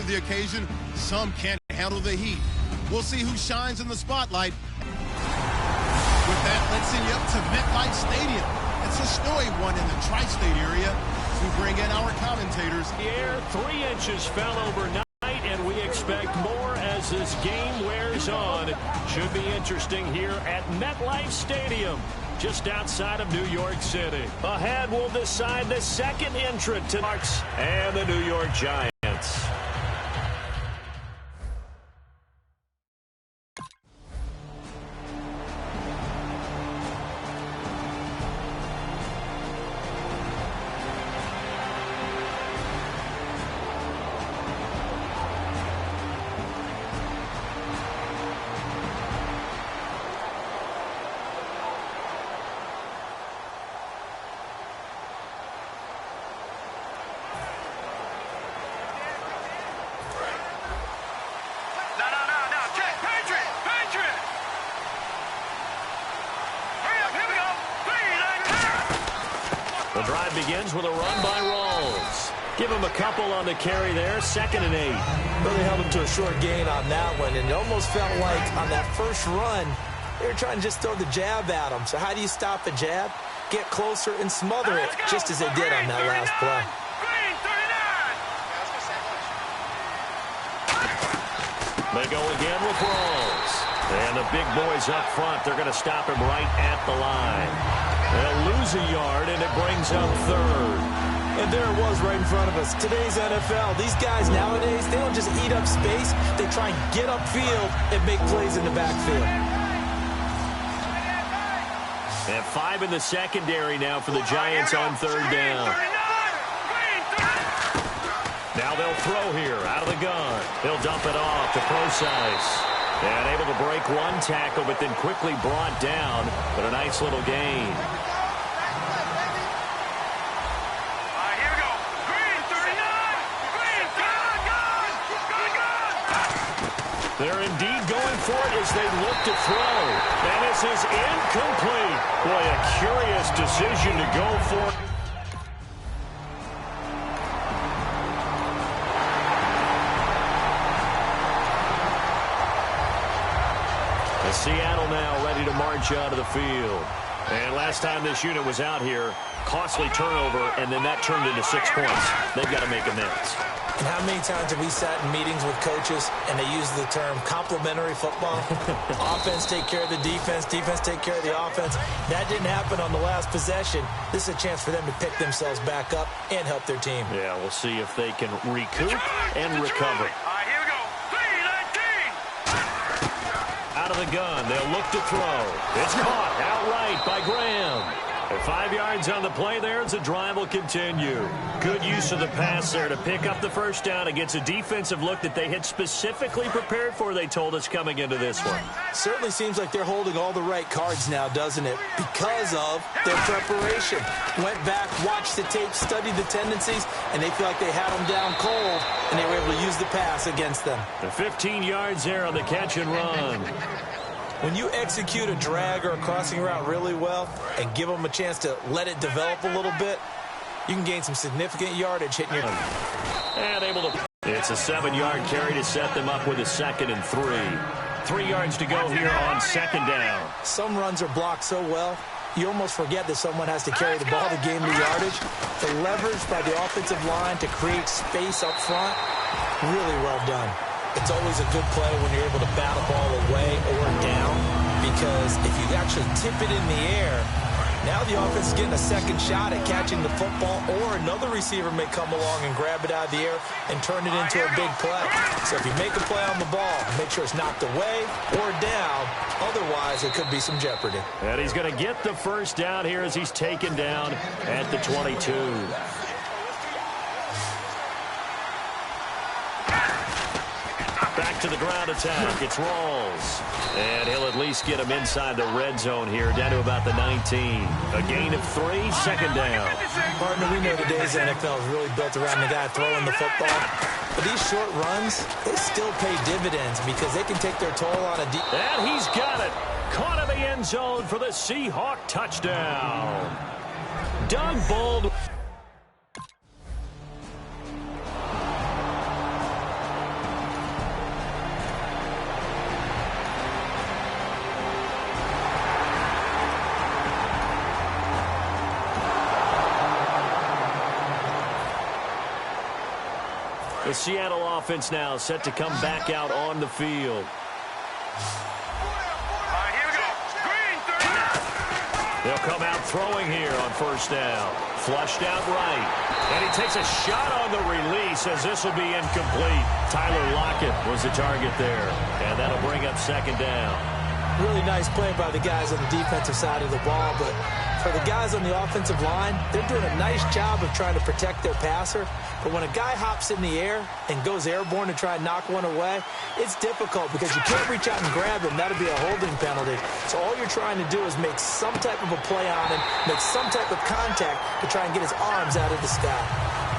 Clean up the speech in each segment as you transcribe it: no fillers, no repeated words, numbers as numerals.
to the occasion, some can't handle the heat. We'll see who shines in the spotlight. With that, let's send you up to MetLife Stadium. It's a snowy one in the tri-state area as we bring in our commentators. The air, 3 inches fell overnight, and we expect more as this game wears on. Should be interesting here at MetLife Stadium, just outside of New York City. Ahead, we'll decide the second entrant to Seahawks and the New York Giants. The drive begins with a run by Rawls. Give him a couple on the carry there, 2nd and 8. Really held him to a short gain on that one, and it almost felt like on that first run, they were trying to just throw the jab at him. So how do you stop a jab? Get closer and smother it, just as they did on that last play. They go again with Rawls. And the big boys up front, they're going to stop him right at the line. They'll lose a yard, and it brings up 3rd. And there it was right in front of us. Today's NFL, these guys nowadays, they don't just eat up space. They try and get upfield and make plays in the backfield. And 5 in the secondary now for the Giants on 3rd down. Now they'll throw here out of the gun. They'll dump it off to Procise. And able to break one tackle, but then quickly brought down. But a nice little gain. Here we go. Green, 39. Green, go. They're indeed going for it as they look to throw. And this is incomplete. Boy, a curious decision to go for. Seattle now ready to march out of the field. And last time this unit was out here, costly turnover, and then that turned into 6 points. They've got to make amends. And how many times have we sat in meetings with coaches and they use the term complementary football? Offense take care of the defense, defense take care of the offense. That didn't happen on the last possession. This is a chance for them to pick themselves back up and help their team. Yeah, we'll see if they can recoup and recover. Out of the gun, they'll look to throw. It's caught outright by Graham. And 5 yards on the play there as the drive will continue. Good use of the pass there to pick up the first down against a defensive look that they had specifically prepared for, they told us, coming into this one. Certainly seems like they're holding all the right cards now, doesn't it? Because of their preparation. Went back, watched the tape, studied the tendencies, and they feel like they had them down cold, and they were able to use the pass against them. The 15 yards there on the catch and run. When you execute a drag or a crossing route really well and give them a chance to let it develop a little bit, you can gain some significant yardage hitting your... And able to... It's a 7-yard carry to set them up with a 2nd and 3. 3 yards to go here on 2nd down. Some runs are blocked so well, you almost forget that someone has to carry the ball to gain the yardage. The leverage by the offensive line to create space up front, really well done. It's always a good play when you're able to bat a ball away or down, because if you actually tip it in the air, now the offense is getting a second shot at catching the football, or another receiver may come along and grab it out of the air and turn it into a big play. So if you make a play on the ball, make sure it's knocked away or down. Otherwise, it could be some jeopardy. And he's going to get the first down here as he's taken down at the 22. Back to the ground attack. It's Rawls. And he'll at least get him inside the red zone here, down to about the 19. A gain of 3, 2nd down. Partner, we know today's NFL is really built around the guy throwing the football. But these short runs, they still pay dividends because they can take their toll on a deep... And he's got it. Caught in the end zone for the Seahawk touchdown. Doug Baldwin. The Seattle offense now set to come back out on the field. Here we go. Green, 39. They'll come out throwing here on first down. Flushed out right. And he takes a shot on the release as this will be incomplete. Tyler Lockett was the target there. And that'll bring up second down. Really nice play by the guys on the defensive side of the ball, but for the guys on the offensive line, they're doing a nice job of trying to protect their passer. But when a guy hops in the air and goes airborne to try and knock one away, it's difficult because you can't reach out and grab him. That'll be a holding penalty. So all you're trying to do is make some type of a play on him, make some type of contact to try and get his arms out of the sky.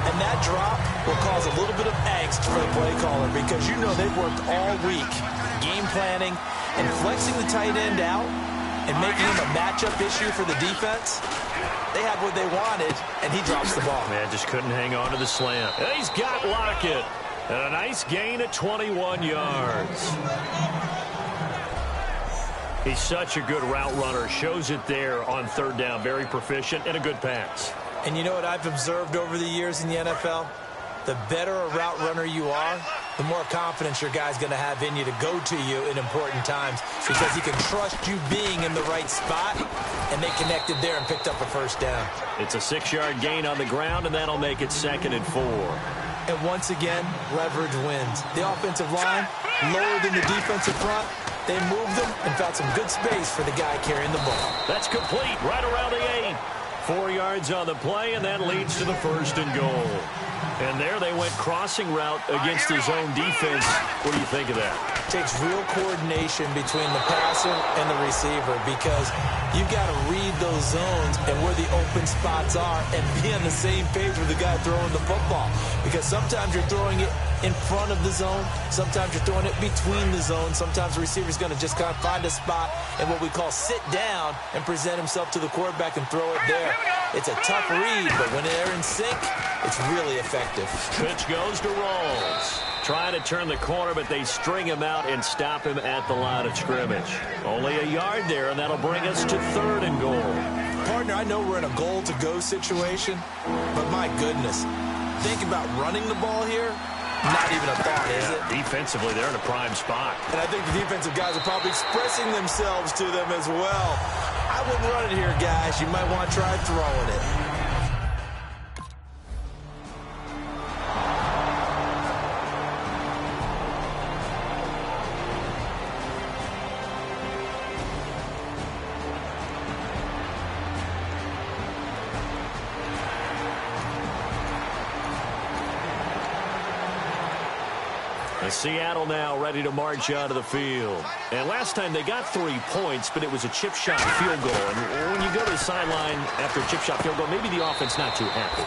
And that drop will cause a little bit of angst for the play caller because you know they've worked all week game planning and flexing the tight end out and making him a matchup issue for the defense. They had what they wanted, and he drops the ball. Man, just couldn't hang on to the slant. And he's got Lockett. And a nice gain of 21 yards. He's such a good route runner. Shows it there on third down. Very proficient and a good pass. And you know what I've observed over the years in the NFL? The better a route runner you are, the more confidence your guy's going to have in you to go to you in important times because he can trust you being in the right spot, and they connected there and picked up a first down. It's a 6-yard gain on the ground, and that'll make it 2nd and 4. And once again, leverage wins. The offensive line, lower than the defensive front, they moved them and found some good space for the guy carrying the ball. That's complete right around the 8. 4 yards on the play, and that leads to the 1st and goal. And there they went crossing route against his own defense. What do you think of that? Takes real coordination between the passer and the receiver because you've got to read those zones and where the open spots are and be on the same page with the guy throwing the football. Because sometimes you're throwing it in front of the zone. Sometimes you're throwing it between the zones. Sometimes the receiver's going to just kind of find a spot and what we call sit down and present himself to the quarterback and throw it there. It's a tough read, but when they're in sync, it's really effective. Pitch goes to Rawls. Trying to turn the corner, but they string him out and stop him at the line of scrimmage. Only a yard there, and that'll bring us to 3rd and goal. Partner, I know we're in a goal-to-go situation, but my goodness, think about running the ball here. Not even a thought, is it? Defensively, they're in a prime spot. And I think the defensive guys are probably expressing themselves to them as well. I wouldn't run it here, guys. You might want to try throwing it. Seattle now ready to march out of the field. And last time they got 3 points, but it was a chip shot field goal. And when you go to the sideline after a chip shot field goal, maybe the offense not too happy.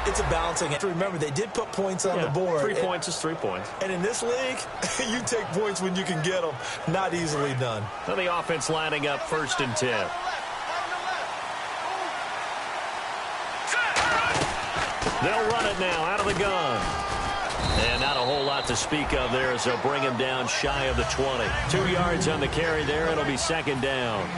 It's a balancing act. Remember, they did put points on the board. 3 points is 3 points. And in this league, you take points when you can get them. Not easily done. Now the offense lining up 1st and 10. They'll run it now out of the gun. And not a whole lot to speak of there as they'll bring him down shy of the 20. 2 yards on the carry there. It'll be 2nd down.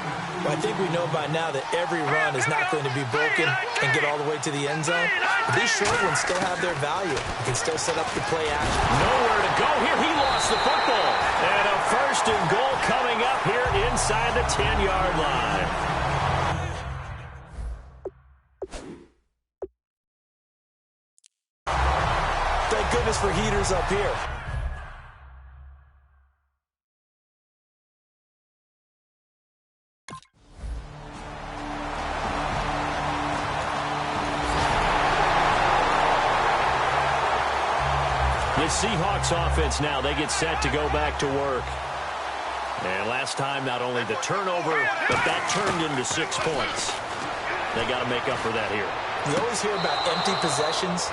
Well, I think we know by now that every run is not going to be broken and get all the way to the end zone. But these short ones still have their value. You can still set up the play action. Nowhere to go here. He lost the football. And a 1st and goal coming up here inside the 10-yard line. Thank goodness for heaters up here. The Seahawks offense now, they get set to go back to work. And last time, not only the turnover, but that turned into 6 points. They got to make up for that here. You always hear about empty possessions,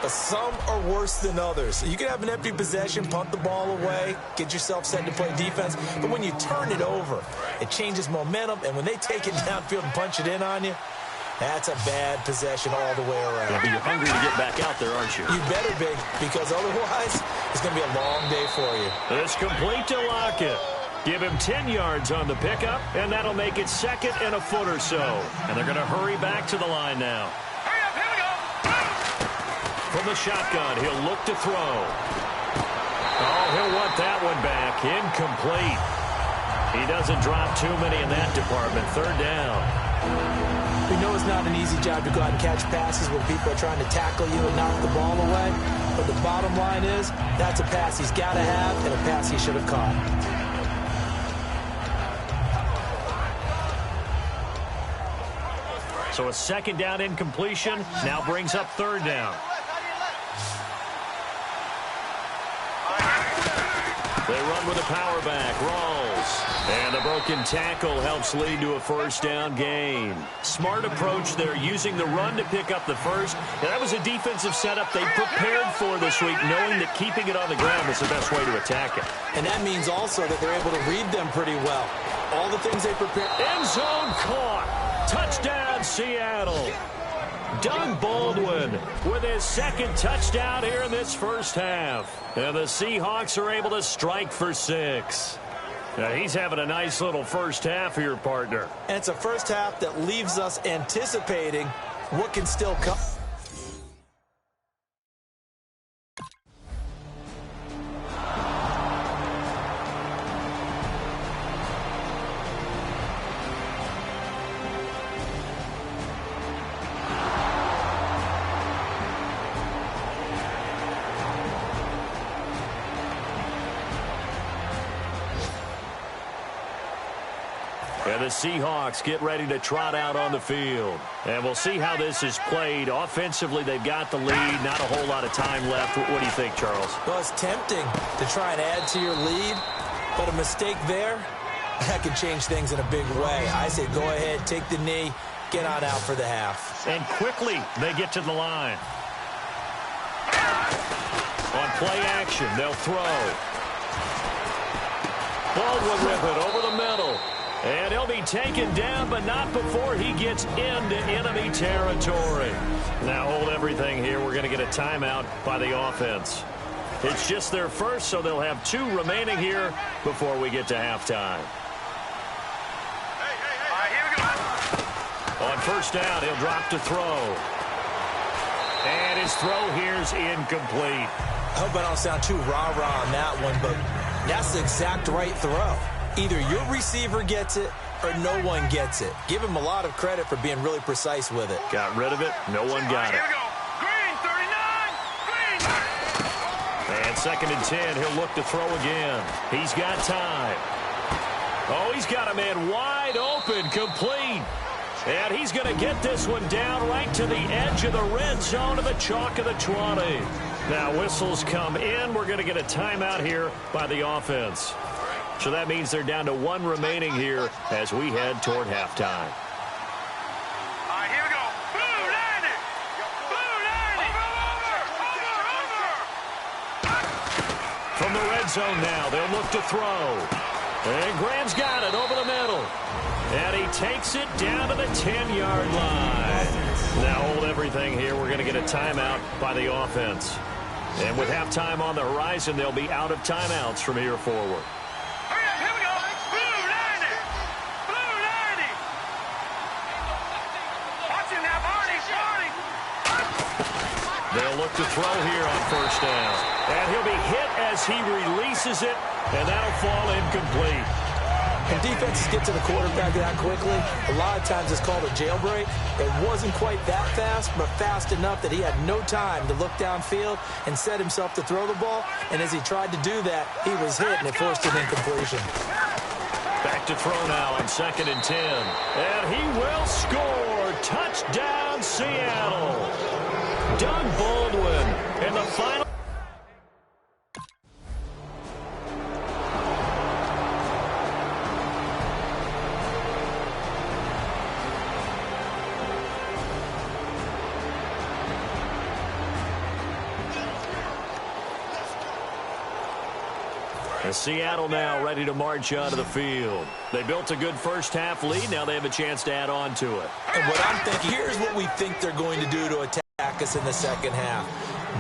but some are worse than others. You can have an empty possession, punt the ball away, get yourself set to play defense, but when you turn it over, it changes momentum, and when they take it downfield and punch it in on you, that's a bad possession all the way around. Yeah, but you're hungry to get back out there, aren't you? You better be, because otherwise, it's going to be a long day for you. It's complete to Lockett. Give him 10 yards on the pickup, and that'll make it 2nd and a foot or so. And they're going to hurry back to the line now. Hurry up, here we go. From the shotgun, he'll look to throw. Oh, he'll want that one back. Incomplete. He doesn't drop too many in that department. Third down. We know it's not an easy job to go out and catch passes when people are trying to tackle you and knock the ball away. But the bottom line is, that's a pass he's got to have and a pass he should have caught. So a second down incompletion now brings up third down. They run with a power back. Rawls. And the broken tackle helps lead to a first down gain. Smart approach there, using the run to pick up the first. And that was a defensive setup they prepared for this week, knowing that keeping it on the ground was the best way to attack it. And that means also that they're able to read them pretty well. All the things they prepared. End zone caught. Touchdown, Seattle. Doug Baldwin with his second touchdown here in this first half. And the Seahawks are able to strike for 6. Now he's having a nice little first half here, partner. And it's a first half that leaves us anticipating what can still come. And the Seahawks get ready to trot out on the field. And we'll see how this is played. Offensively, they've got the lead. Not a whole lot of time left. What do you think, Charles? Well, it's tempting to try and add to your lead, but a mistake there, that could change things in a big way. I say go ahead, take the knee, get on out for the half. And quickly, they get to the line. On play action, they'll throw. Baldwin with it over the middle. And he'll be taken down, but not before he gets into enemy territory. Now hold everything here. We're going to get a timeout by the offense. It's just their first, so they'll have 2 remaining here before we get to halftime. All right, here we go. On first down, he'll drop to throw. And his throw here's incomplete. I hope I don't sound too rah-rah on that one, but that's the exact right throw. Either your receiver gets it or no one gets it. Give him a lot of credit for being really precise with it. Got rid of it. No one got it. Here we go. Green, 39. Green. And second and 10, he'll look to throw again. He's got time. Oh, he's got a man wide open, complete. And he's going to get this one down right to the edge of the red zone of the chalk of the 20. Now whistles come in. We're going to get a timeout here by the offense. So that means they're down to 1 remaining here as we head toward halftime. All right, here we go. Blue 90. Blue 90. Over. From the red zone now, they'll look to throw. And Graham's got it over the middle. And he takes it down to the 10-yard line. Now hold everything here. We're going to get a timeout by the offense. And with halftime on the horizon, they'll be out of timeouts from here forward. Here we go. Blue 90. Blue 90. Watch him now, Barney. They'll look to throw here on first down. And he'll be hit as he releases it, and that'll fall incomplete. And defenses get to the quarterback that quickly. A lot of times it's called a jailbreak. It wasn't quite that fast, but fast enough that he had no time to look downfield and set himself to throw the ball. And as he tried to do that, he was hit, and it forced an incompletion. Back to throw now on second and 10. And he will score. Touchdown, Seattle. Doug Baldwin in the final. And Seattle now ready to march onto the field. They built a good first half lead. Now they have a chance to add on to it. And what I'm thinking, here's what we think they're going to do to attack us in the second half.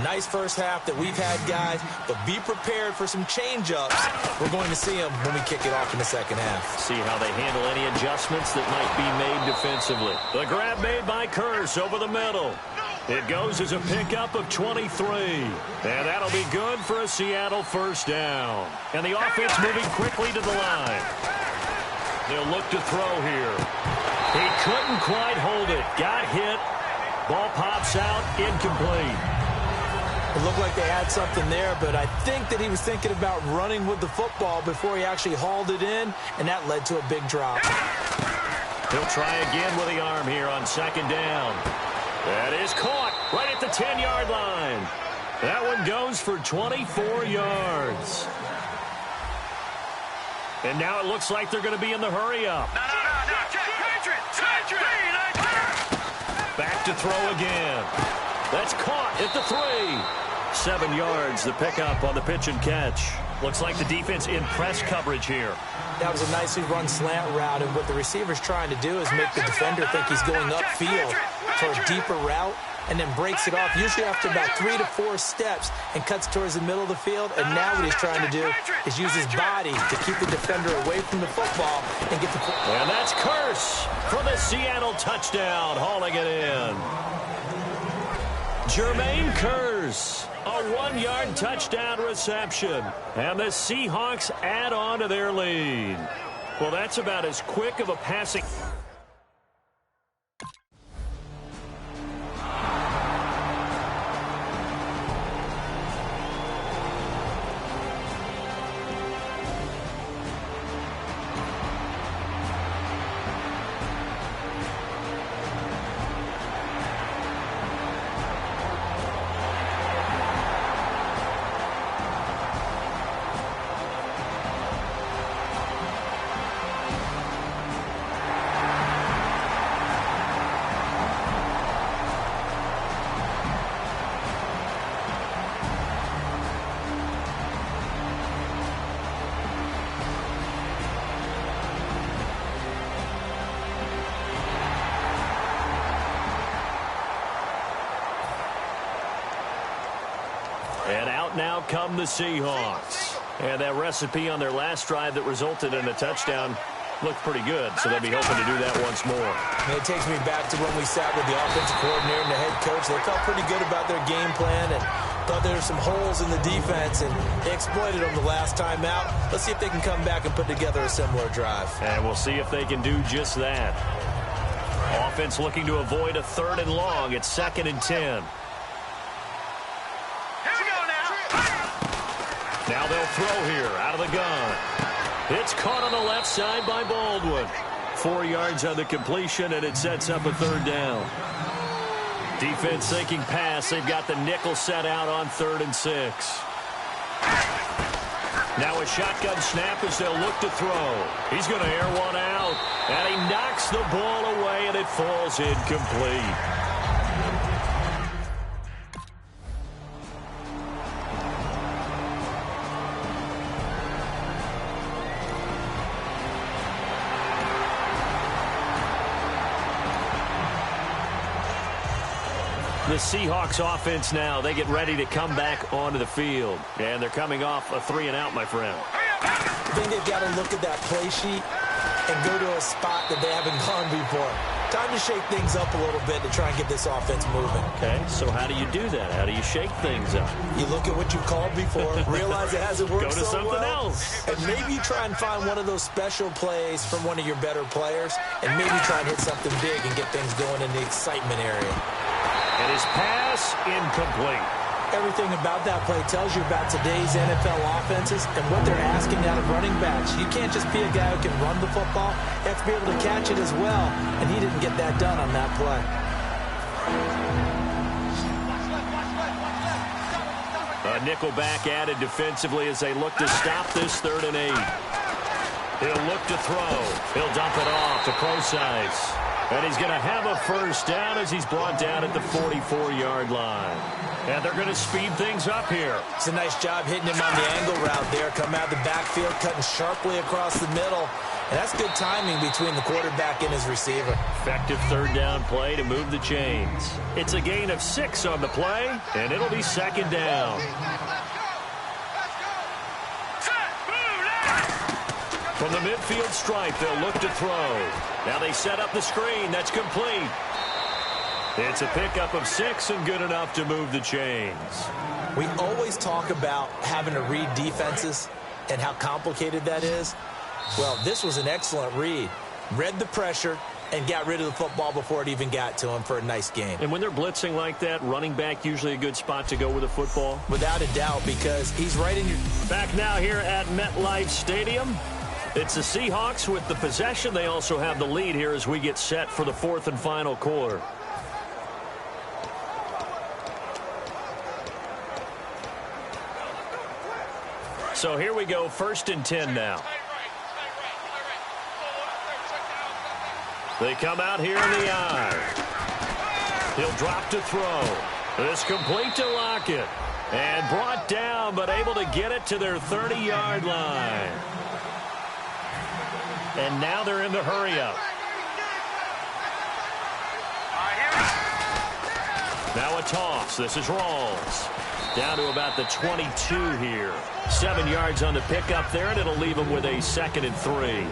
Nice first half that we've had, guys, but be prepared for some change-ups. We're going to see them when we kick it off in the second half. See how they handle any adjustments that might be made defensively. The grab made by Curse over the middle. It goes as a pickup of 23. And that'll be good for a Seattle first down. And the offense moving quickly to the line. They'll look to throw here. He couldn't quite hold it. Got hit. Ball pops out. Incomplete. It looked like they had something there, but I think that he was thinking about running with the football before he actually hauled it in, and that led to a big drop. He'll try again with the arm here on second down. That is caught right at the 10-yard line. That one goes for 24 yards. And now it looks like they're going to be in the hurry-up. Back to throw again. That's caught at the 3. 7 yards, the pickup on the pitch and catch. Looks like the defense in press coverage here. That was a nicely run slant route, and what the receiver's trying to do is make the defender think he's going upfield for a deeper route, and then breaks it off, usually after about 3 to 4 steps, and cuts towards the middle of the field. And now what he's trying to do is use his body to keep the defender away from the football and get the... And that's Curse for the Seattle touchdown, hauling it in. Jermaine Curse, a 1-yard touchdown reception. And the Seahawks add on to their lead. Well, that's about as quick of a passing... And out now come the Seahawks. And that recipe on their last drive that resulted in a touchdown looked pretty good, so they'll be hoping to do that once more. And it takes me back to when we sat with the offensive coordinator and the head coach. They felt pretty good about their game plan and thought there were some holes in the defense, and they exploited them the last time out. Let's see if they can come back and put together a similar drive. And we'll see if they can do just that. Offense looking to avoid a 3rd and long. It's 2nd and 10. Now they'll throw here out of the gun. It's caught on the left side by Baldwin. 4 yards on the completion, and it sets up a 3rd down. Defense thinking pass. They've got the nickel set out on 3rd and 6. Now a shotgun snap as they'll look to throw. He's going to air one out, and he knocks the ball away, and it falls incomplete. The Seahawks offense now, they get ready to come back onto the field. And they're coming off a 3-and-out, my friend. I think they've got to look at that play sheet and go to a spot that they haven't gone before. Time to shake things up a little bit to try and get this offense moving. Okay, so how do you do that? How do you shake things up? You look at what you've called before, realize it hasn't worked so well. Go to something else. And maybe you try and find one of those special plays from one of your better players, and maybe try and hit something big and get things going in the excitement area. And his pass incomplete. Everything about that play tells you about today's NFL offenses and what they're asking out of running backs. You can't just be a guy who can run the football. You have to be able to catch it as well, and he didn't get that done on that play. A nickel back added defensively as they look to stop this 3rd and 8. He'll look to throw. He'll dump it off to Procise. And he's going to have a first down as he's brought down at the 44-yard line. And they're going to speed things up here. It's a nice job hitting him on the angle route there. Come out of the backfield, cutting sharply across the middle. And that's good timing between the quarterback and his receiver. Effective 3rd down play to move the chains. It's a gain of 6 on the play, and it'll be 2nd down. From the midfield stripe, they'll look to throw. Now they set up the screen. That's complete. It's a pickup of 6 and good enough to move the chains. We always talk about having to read defenses and how complicated that is. Well, this was an excellent read. Read the pressure and got rid of the football before it even got to him for a nice game. And when they're blitzing like that, running back usually a good spot to go with the football? Without a doubt, because he's right in your... Back now here at MetLife Stadium. It's the Seahawks with the possession. They also have the lead here as we get set for the 4th and final quarter. So here we go, 1st and 10 now. They come out here in the eye. He'll drop to throw. This complete to Lockett. And brought down, but able to get it to their 30-yard line. And now they're in the hurry-up. Now a toss. This is Rawls. Down to about the 22 here. 7 yards on the pickup there, and it'll leave him with a 2nd and 3.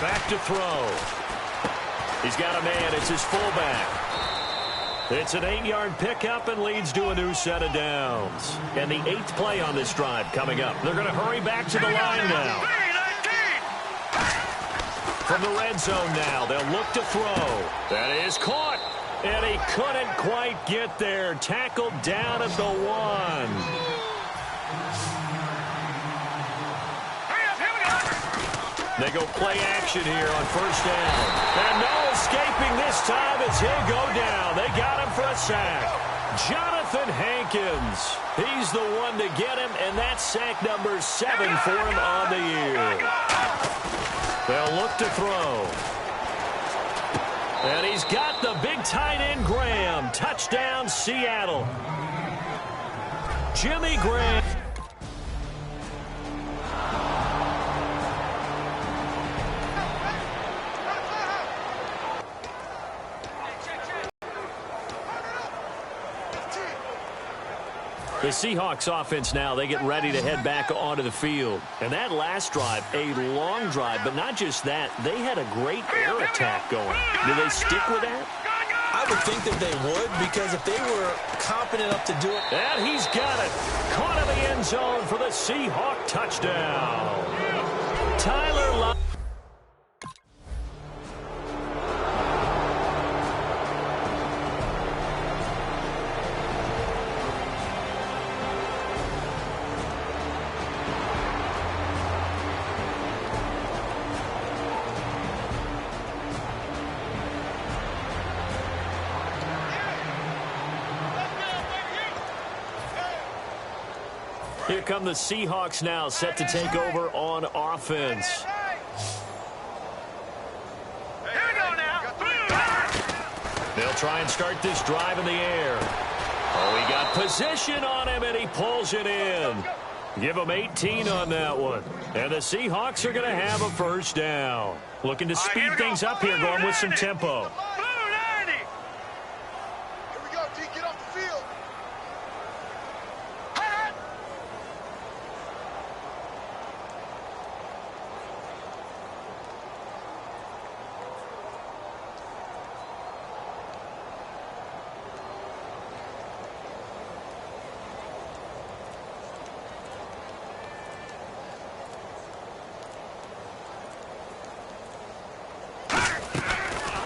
Back to throw. He's got a man. It's his fullback. It's an 8-yard pickup and leads to a new set of downs. And the 8th play on this drive coming up. They're going to hurry back to the line now. From the red zone now, they'll look to throw. That is caught. And he couldn't quite get there. Tackled down at the 1. They go play action here on 1st down. And no escaping this time as he'll go down. They got him for a sack. Jonathan Hankins. He's the one to get him, and that's sack number 7 for him on the year. They'll look to throw. And he's got the big tight end, Graham. Touchdown, Seattle. Jimmy Graham. The Seahawks offense now, they get ready to head back onto the field. And that last drive, a long drive, but not just that, they had a great air attack going. Do they stick with that? I would think that they would, because if they were confident enough to do it. And he's got it. Caught in the end zone for the Seahawk touchdown. Tyler Lockett. Here come the Seahawks now, set to take over on offense. They'll try and start this drive in the air. Oh, he got position on him, and he pulls it in. Give him 18 on that one. And the Seahawks are going to have a 1st down. Looking to speed things up here, going with some tempo.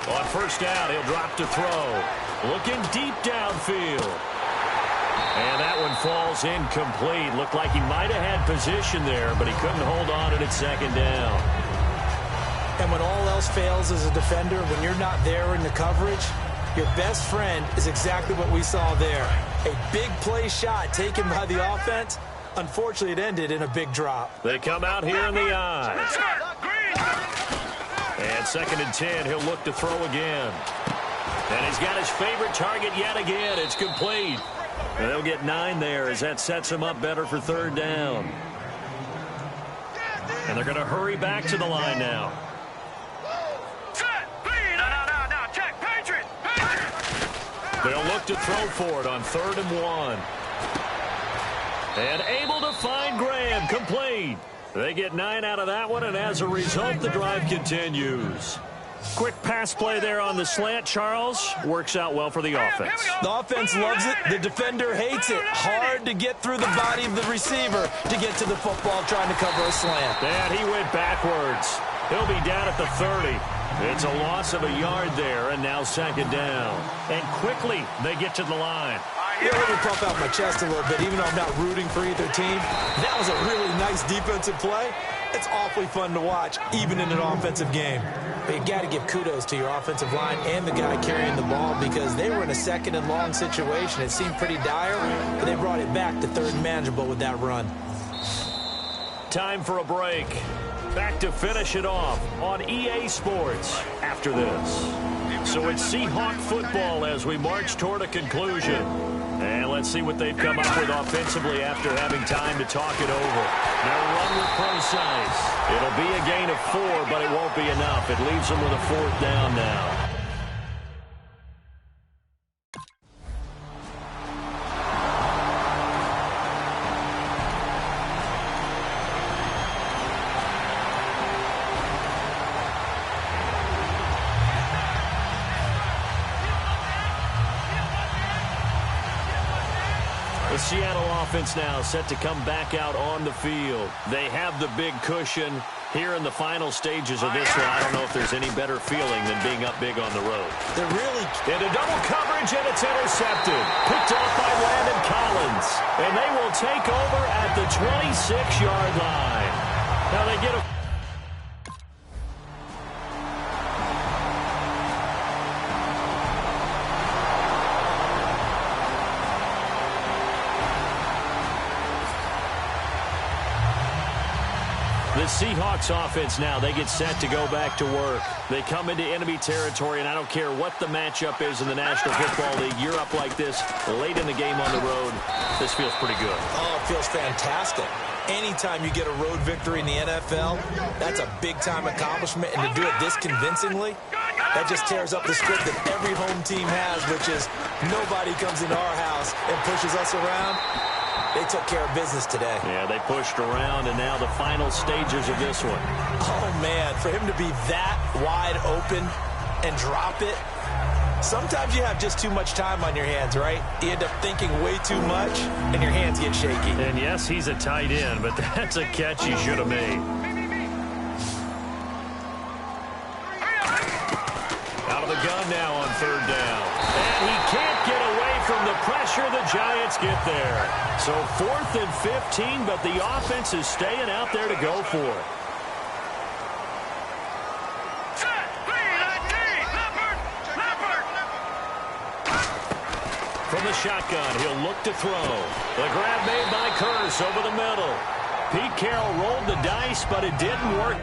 On 1st down, he'll drop to throw. Looking deep downfield. And that one falls incomplete. Looked like he might have had position there, but he couldn't hold on to it at 2nd down. And when all else fails as a defender, when you're not there in the coverage, your best friend is exactly what we saw there. A big play shot taken by the offense. Unfortunately, it ended in a big drop. They come out here in the eye. And 2nd and 10, he'll look to throw again. And he's got his favorite target yet again. It's complete. And they'll get 9 there as that sets him up better for 3rd down. And they're going to hurry back to the line now. They'll look to throw for it on 3rd and 1. And able to find Graham, complete. They get 9 out of that one, and as a result, the drive continues. Quick pass play there on the slant, Charles. Works out well for the offense. The offense loves it. The defender hates it. Hard to get through the body of the receiver to get to the football trying to cover a slant. And he went backwards. He'll be down at the 30. It's a loss of a yard there, and now second down. And quickly, they get to the line. Yeah, let me pump out my chest a little bit, even though I'm not rooting for either team. That was a really nice defensive play. It's awfully fun to watch, even in an offensive game. But you got to give kudos to your offensive line and the guy carrying the ball because they were in a second and long situation. It seemed pretty dire, but they brought it back to third and manageable with that run. Time for a break. Back to finish it off on EA Sports after this. So it's Seahawk football as we march toward a conclusion. And let's see what they've come up with offensively after having time to talk it over. They'll run with precise. It'll be a gain of 4, but it won't be enough. It leaves them with a 4th down now. The Seattle offense now set to come back out on the field. They have the big cushion here in the final stages of this one. I don't know if there's any better feeling than being up big on the road. They're really into double coverage, and it's intercepted. Picked off by Landon Collins. And they will take over at the 26-yard line. Now they get a... The Seahawks offense now, they get set to go back to work. They come into enemy territory, and I don't care what the matchup is in the National Football League. You're up like this late in the game on the road. This feels pretty good. Oh, it feels fantastic. Anytime you get a road victory in the NFL, that's a big-time accomplishment, and to do it this convincingly, that just tears up the script that every home team has, which is nobody comes into our house and pushes us around. They took care of business today. Yeah, they pushed around, and now the final stages of this one. Oh, man, for him to be that wide open and drop it, sometimes you have just too much time on your hands, right? You end up thinking way too much, and your hands get shaky. And, yes, he's a tight end, but that's a catch he should have made. Out of the gun now on 3rd down. And he can't get away from the pressure. The Giants get there. So 4th and 15, but the offense is staying out there to go for it. From the shotgun, he'll look to throw. The grab made by Curse over the middle. Pete Carroll rolled the dice, but it didn't work.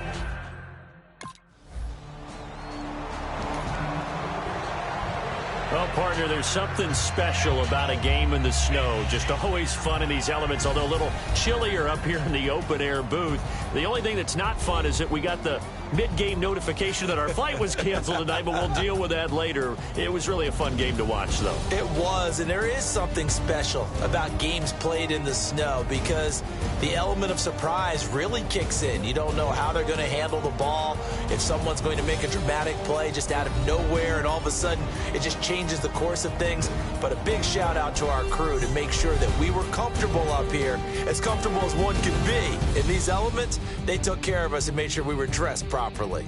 Well, partner, there's something special about a game in the snow. Just always fun in these elements, although a little chillier up here in the open-air booth. The only thing that's not fun is that we got the mid-game notification that our flight was canceled tonight, but we'll deal with that later. It was really a fun game to watch, though. It was, and there is something special about games played in the snow because the element of surprise really kicks in. You don't know how they're going to handle the ball, if someone's going to make a dramatic play just out of nowhere, and all of a sudden it just changes the course of things. But a big shout out to our crew to make sure that we were comfortable up here, as comfortable as one can be. In these elements, they took care of us and made sure we were dressed properly.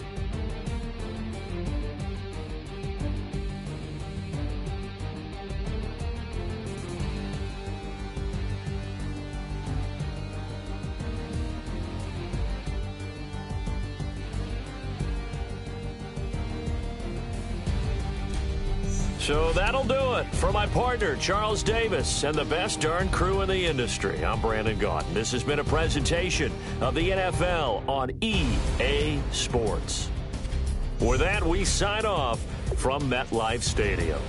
So that'll do it for my partner, Charles Davis, and the best darn crew in the industry. I'm Brandon Gaudin. This has been a presentation of the NFL on EA Sports. With that, we sign off from MetLife Stadium.